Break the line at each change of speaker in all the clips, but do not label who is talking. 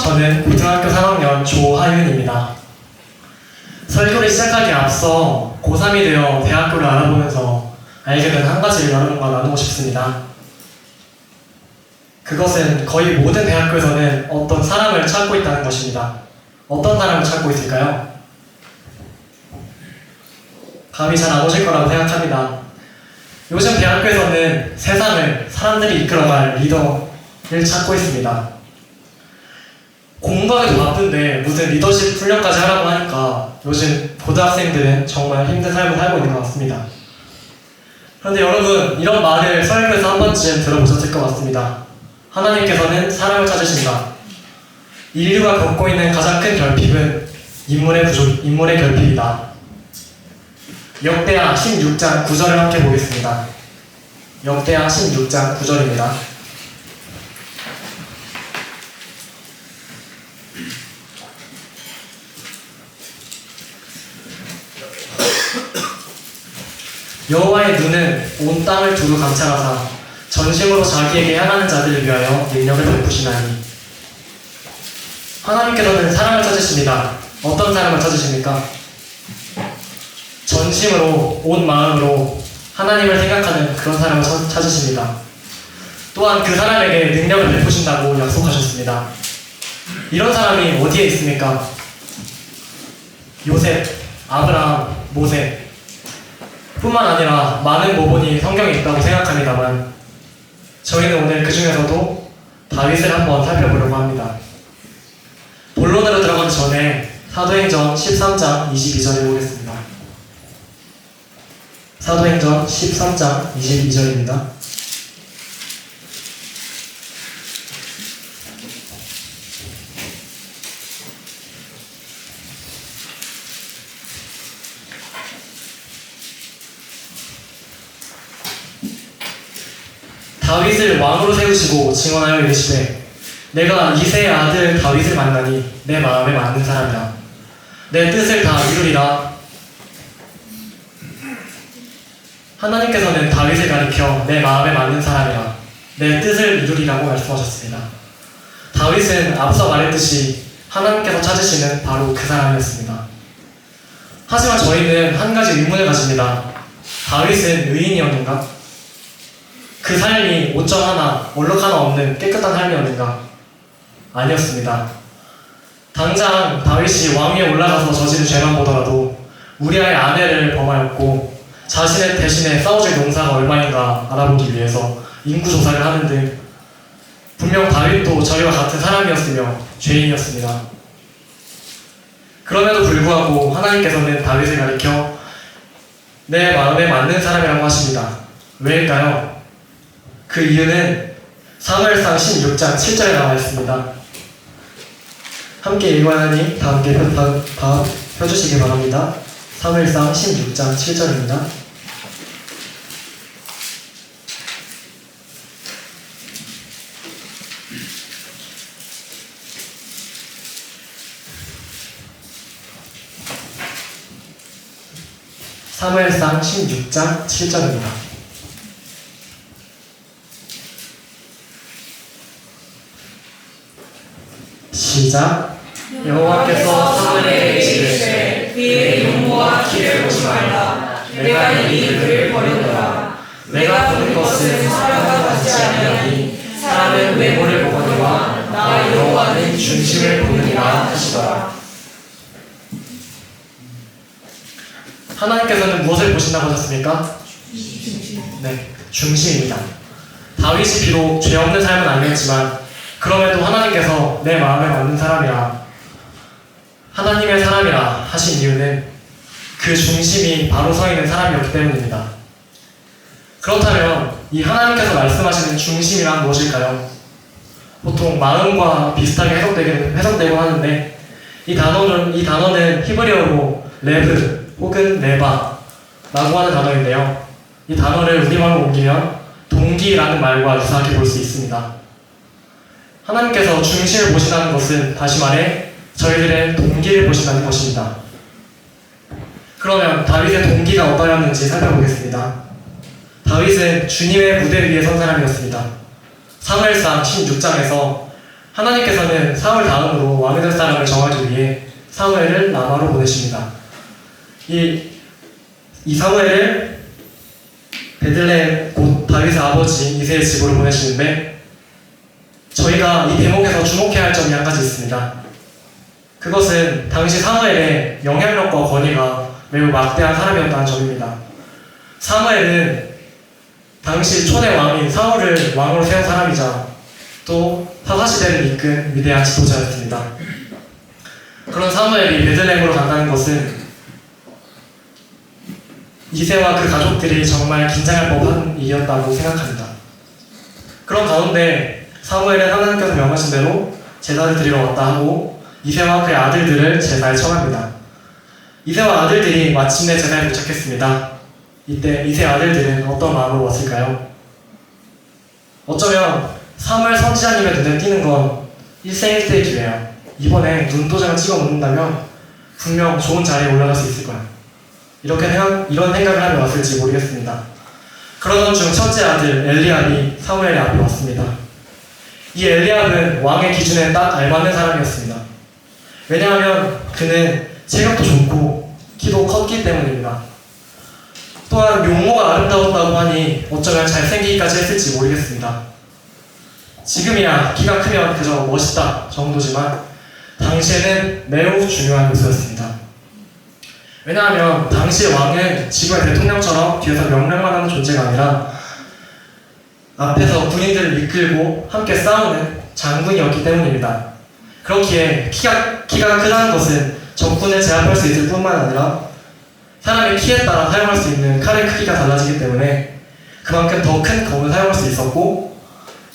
저는 고등학교 3학년 조하윤입니다. 설교를 시작하기에 앞서 고3이 되어 대학교를 알아보면서 알게 된 한 가지를 여러분과 나누고 싶습니다. 그것은 거의 모든 대학교에서는 어떤 사람을 찾고 있다는 것입니다. 어떤 사람을 찾고 있을까요? 감이 잘 안 오실 거라고 생각합니다. 요즘 대학교에서는 세상을 사람들이 이끌어갈 리더를 찾고 있습니다. 공부하기도 바쁜데 무슨 리더십 훈련까지 하라고 하니까 요즘 고등학생들은 정말 힘든 삶을 살고 있는 것 같습니다. 그런데 여러분, 이런 말을 설교에서 한 번쯤 들어보셨을 것 같습니다. 하나님께서는 사람을 찾으신다. 인류가 겪고 있는 가장 큰 결핍은 인물의 결핍이다. 역대하 16장 9절을 함께 보겠습니다. 역대하 16장 9절입니다. 여호와의 눈은 온 땅을 두루 감찰하사 전심으로 자기에게 향하는 자들을 위하여 능력을 베푸시나니. 하나님께서는 사람을 찾으십니다. 어떤 사람을 찾으십니까? 전심으로, 온 마음으로 하나님을 생각하는 그런 사람을 찾으십니다. 또한 그 사람에게 능력을 베푸신다고 약속하셨습니다. 이런 사람이 어디에 있습니까? 요셉, 아브라함, 모세 뿐만 아니라 많은 모본이 성경에 있다고 생각합니다만, 저희는 오늘 그 중에서도 다윗을 한번 살펴보려고 합니다. 본론으로 들어가기 전에 사도행전 13장 22절을 보겠습니다. 사도행전 13장 22절입니다. 다윗을 왕으로 세우시고 증언하여 이르시되, 내가 이새의 아들 다윗을 만나니 내 마음에 맞는 사람이라. 내 뜻을 다 이루리라. 하나님께서는 다윗을 가리켜 내 마음에 맞는 사람이라, 내 뜻을 이루리라고 말씀하셨습니다. 다윗은 앞서 말했듯이 하나님께서 찾으시는 바로 그 사람이었습니다. 하지만 저희는 한 가지 의문을 가집니다. 다윗은 의인이었는가? 그 삶이 오점 하나, 얼룩 하나 없는 깨끗한 삶이었는가? 아니었습니다. 당장 다윗이 왕 위에 올라가서 저지른 죄만 보더라도 우리아의 아내를 범하였고 자신의 대신에 싸워줄 용사가 얼마인가 알아보기 위해서 인구조사를 하는 등 분명 다윗도 저희와 같은 사람이었으며 죄인이었습니다. 그럼에도 불구하고 하나님께서는 다윗을 가리켜 내 마음에 맞는 사람이라고 하십니다. 왜일까요? 그 이유는 사무엘상 16장 7절에 나와 있습니다. 함께 읽어야하니 다 함께 펴주시기 바랍니다. 사무엘상 16장 7절입니다. 사무엘상 16장 7절입니다. 시작. 여호와께서 사무엘에게 이르시되 그의 용모와 키를 보지 말라. 내가 이미 그를 버렸노라. 내가 보는 것은 사람과 같지 아니하니 사람은 외모를 보거니와 나 여호와는 중심을 보느니라 하시더라. 하나님께서는 무엇을 보신다고 하셨습니까? 네, 중심입니다. 다윗이 비록 죄 없는 삶은 아니었지만 그럼에도 하나님께서 내 마음에 맞는 사람이라, 하나님의 사람이라 하신 이유는 그 중심이 바로 서 있는 사람이었기 때문입니다. 그렇다면 이 하나님께서 말씀하시는 중심이란 무엇일까요? 보통 마음과 비슷하게 해석되곤 하는데 이 단어는 히브리어로 레브 혹은 레바라고 하는 단어인데요. 이 단어를 우리말로 옮기면 동기라는 말과 유사하게 볼 수 있습니다. 하나님께서 중심을 보신다는 것은 다시 말해 저희들의 동기를 보신다는 것입니다. 그러면 다윗의 동기가 어떠했는지 살펴보겠습니다. 다윗은 주님의 무대 위에 선 사람이었습니다. 사무엘상 16장에서 하나님께서는 사울 다음으로 왕이 될 사람을 정하기 위해 사무엘을 라마로 보내십니다. 이 사무엘을 베들레헴 곧 다윗의 아버지 이새의 집으로 보내시는데, 저희가 이 대목에서 주목해야 할 점이 한 가지 있습니다. 그것은 당시 사무엘의 영향력과 권위가 매우 막대한 사람이었다는 점입니다. 사무엘은 당시 초대 왕인 사울을 왕으로 세운 사람이자 또 사사시대를 이끈 위대한 지도자였습니다. 그런 사무엘이 베들레헴으로 간다는 것은 이새와 그 가족들이 정말 긴장할 법한 일이었다고 생각합니다. 그런 가운데 사무엘은 하나님께서 명하신 대로 제사를 드리러 왔다 하고 이새와 그의 아들들을 제사에 청합니다. 이새와 아들들이 마침내 제사에 도착했습니다. 이때 이새 아들들은 어떤 마음으로 왔을까요? 어쩌면 사무엘 선지자님의 눈에 띄는 건 일생일대의 기회야. 이번에 눈도장을 찍어 놓는다면 분명 좋은 자리에 올라갈 수 있을 거야. 이런 생각을 하며 왔을지 모르겠습니다. 그러던 중 첫째 아들 엘리압이 사무엘의 앞에 왔습니다. 이 엘리압은 왕의 기준에 딱 알맞는 사람이었습니다. 왜냐하면 그는 체격도 좋고 키도 컸기 때문입니다. 또한 용모가 아름다웠다고 하니 어쩌면 잘생기기까지 했을지 모르겠습니다. 지금이야 키가 크면 그저 멋있다 정도지만 당시에는 매우 중요한 요소였습니다. 왜냐하면 당시 왕은 지금의 대통령처럼 뒤에서 명령만 하는 존재가 아니라 앞에서 군인들을 이끌고 함께 싸우는 장군이었기 때문입니다. 그렇기에 키가 크다는 것은 적군을 제압할 수 있을 뿐만 아니라 사람의 키에 따라 사용할 수 있는 칼의 크기가 달라지기 때문에 그만큼 더 큰 검을 사용할 수 있었고,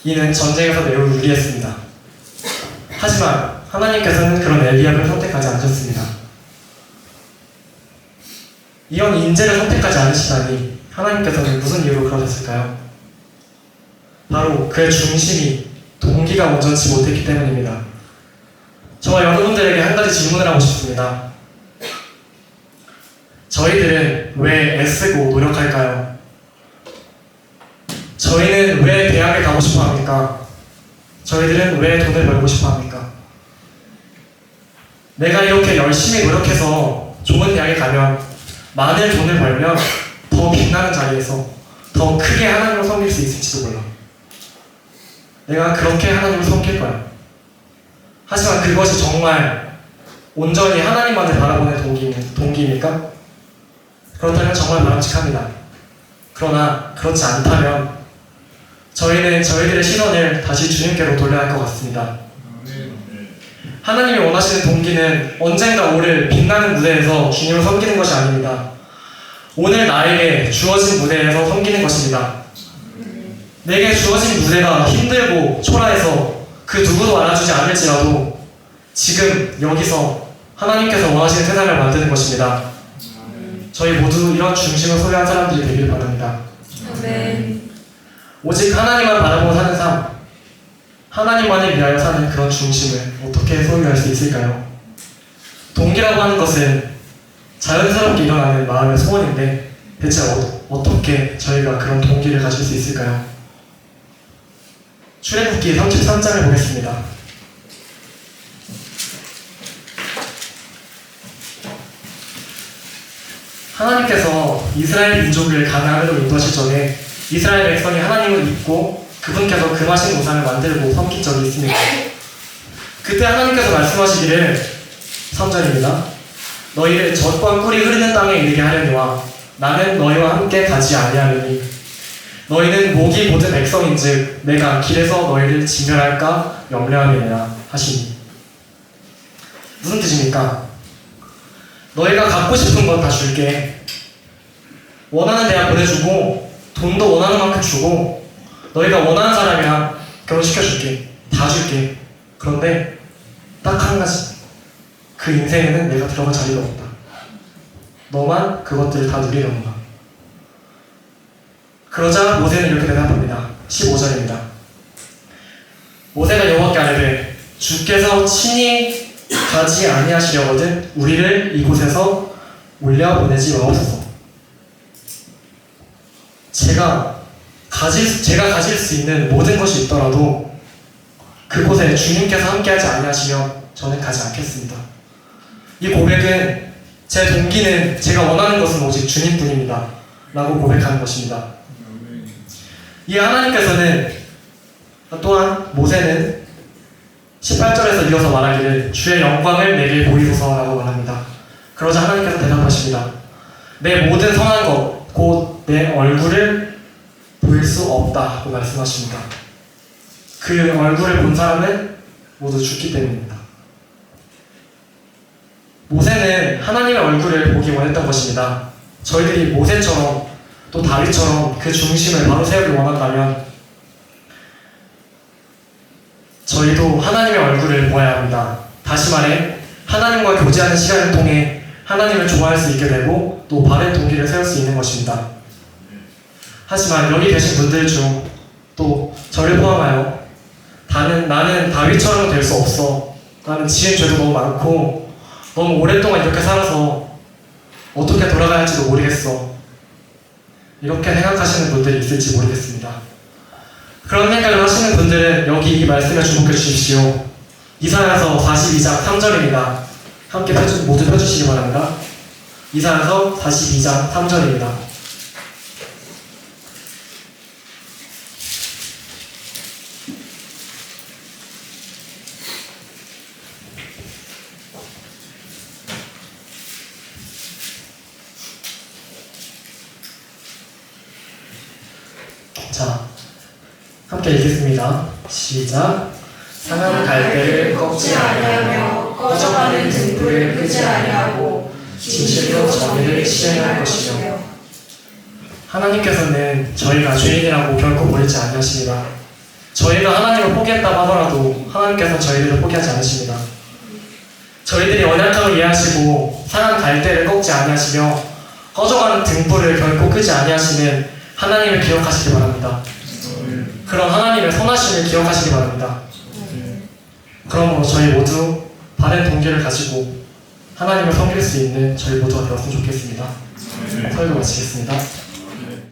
이는 전쟁에서 매우 유리했습니다. 하지만 하나님께서는 그런 엘리압을 선택하지 않으셨습니다. 이런 인재를 선택하지 않으시다니 하나님께서는 무슨 이유로 그러셨을까요? 바로 그의 중심이, 동기가 온전치 못했기 때문입니다. 저와 여러분들에게 한 가지 질문을 하고 싶습니다. 저희들은 왜 애쓰고 노력할까요? 저희는 왜 대학에 가고 싶어 합니까? 저희들은 왜 돈을 벌고 싶어 합니까? 내가 이렇게 열심히 노력해서 좋은 대학에 가면, 많은 돈을 벌면 더 빛나는 자리에서 더 크게 하나님을 섬길 수 있을지도 몰라. 내가 그렇게 하나님을 섬길 거야. 하지만 그것이 정말 온전히 하나님만을 바라보는 동기입니까? 그렇다면 정말 바람직합니다. 그러나 그렇지 않다면 저희는 저희들의 시선을 다시 주님께로 돌려야 할 것 같습니다. 하나님이 원하시는 동기는 언젠가 오를 빛나는 무대에서 주님을 섬기는 것이 아닙니다. 오늘 나에게 주어진 무대에서 섬기는 것입니다. 내게 주어진 무대가 힘들고 초라해서 그 누구도 알아주지 않을지라도 지금 여기서 하나님께서 원하시는 세상을 만드는 것입니다. 저희 모두 이런 중심을 소유한 사람들이 되기를 바랍니다.
아멘.
오직 하나님만 바라보고 사는 삶, 하나님만을 위하여 사는 그런 중심을 어떻게 소유할 수 있을까요? 동기라고 하는 것은 자연스럽게 일어나는 마음의 소원인데 대체 어떻게 저희가 그런 동기를 가질 수 있을까요? 출애굽기 33장을 보겠습니다. 하나님께서 이스라엘 민족을 가나안으로 인도하실 전에 이스라엘 백성이 하나님을 믿고 그분께서 금하신 우상을 만들고 섬긴 적이 있습니다. 그때 하나님께서 말씀하시기를 3절입니다. 너희를 젖과 꿀이 흐르는 땅에 이르게 하려니와 나는 너희와 함께 가지 아니하리니 너희는 목이 모든 백성인즉 내가 길에서 너희를 진멸할까 염려함이니라 하시니. 무슨 뜻입니까? 너희가 갖고 싶은 건 다 줄게. 원하는 대학 보내주고 돈도 원하는 만큼 주고 너희가 원하는 사람이랑 결혼시켜줄게. 다 줄게. 그런데 딱 한 가지, 그 인생에는 내가 들어갈 자리가 없다. 너만 그것들을 다 누리는구나. 그러자 모세는 이렇게 대답합니다. 15절입니다. 모세가 여호와께 아뢰되 주께서 친히 가지 아니하시려거든 우리를 이곳에서 올려보내지 마옵소서. 제가 가질 수 있는 모든 것이 있더라도 그곳에 주님께서 함께하지 아니하시면 저는 가지 않겠습니다. 이 고백은 제 동기는 제가 원하는 것은 오직 주님뿐입니다 라고 고백하는 것입니다. 이 하나님께서는 또한 모세는 18절에서 이어서 말하기를 주의 영광을 내게 보이소서라고 말합니다. 그러자 하나님께서 대답하십니다. 내 모든 선한 것 곧 내 얼굴을 보일 수 없다고 말씀하십니다. 그 얼굴을 본 사람은 모두 죽기 때문입니다. 모세는 하나님의 얼굴을 보기 원했던 것입니다. 저희들이 모세처럼 또 다윗처럼 그 중심을 바로 세우기 원한다면 저희도 하나님의 얼굴을 보아야 합니다. 다시 말해 하나님과 교제하는 시간을 통해 하나님을 좋아할 수 있게 되고 또 바른 동기를 세울 수 있는 것입니다. 하지만 여기 계신 분들 중 또 저를 포함하여 나는 다윗처럼 될 수 없어. 나는 지은 죄도 너무 많고 너무 오랫동안 이렇게 살아서 어떻게 돌아가야 할지도 모르겠어. 이렇게 생각하시는 분들이 있을지 모르겠습니다. 그런 생각을 하시는 분들은 여기 이 말씀에 주목해 주십시오. 이사야서 42장 3절입니다. 함께 모두 펴주시기 바랍니다. 이사야서 42장 3절입니다. 자, 함께 읽겠습니다. 시작. 상한 갈대를 꺾지 아니하며 꺼져가는 등불을 끄지 아니하고 진실로 정의를 실행할 것이며. 하나님께서는 저희가 죄인이라고 결코 버리지 아니하십니다. 저희가 하나님을 포기했다고 하더라도 하나님께서는 저희들을 포기하지 않으십니다. 저희들이 언약함을 이해하시고 상한 갈대를 꺾지 아니하시며 꺼져가는 등불을 결코 끄지 아니하시는 하나님을 기억하시기 바랍니다. 그런 하나님의 선하심을 기억하시기 바랍니다. 그러므로 저희 모두 바른 동기를 가지고 하나님을 섬길 수 있는 저희 모두가 되었으면 좋겠습니다. 설교 마치겠습니다.